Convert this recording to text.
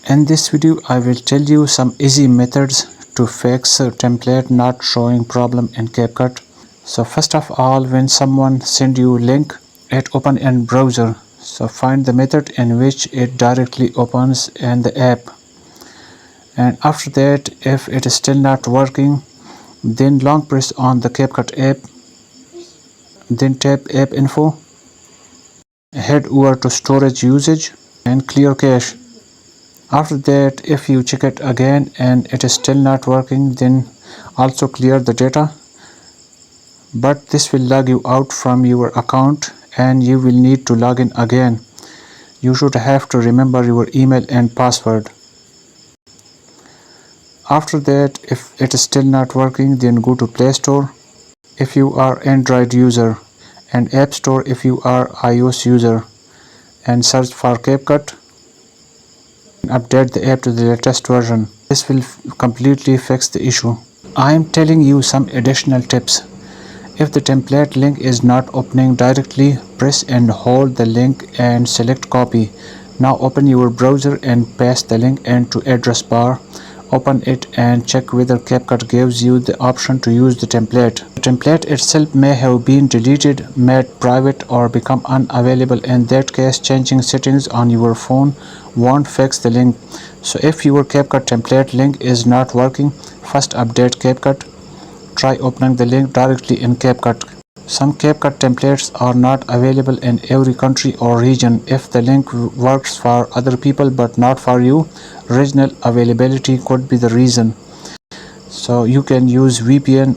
In this video, I will tell you some easy methods to fix a template not showing problem in Capcut. So first of all, when someone send you link, it open in browser. So find the method in which it directly opens in the app. And after that, if it is still not working, then long press on the Capcut app, then tap app info, head over to storage usage and clear cache. After that, if you check it again and it is still not working, then also clear the data, but this will log you out from your account and you will need to log in again. You should have to remember your email and password. After that, if it is still not working, then go to Play Store if you are Android user and App Store if you are iOS user, and search for Capcut. Update the app to the latest version. This will completely fix the issue. I am telling you some additional tips. If the template link is not opening directly, press and hold the link and select copy. Now open your browser and paste the link into address bar. Open it and check whether Capcut gives you the option to use the template. The template itself may have been deleted, made private, or become unavailable. In that case, changing settings on your phone won't fix the link. So if your Capcut template link is not working, first update Capcut. Try opening the link directly in Capcut. Some Capcut templates are not available in every country or region. If the link works for other people but not for you, regional availability could be the reason. So you can use VPN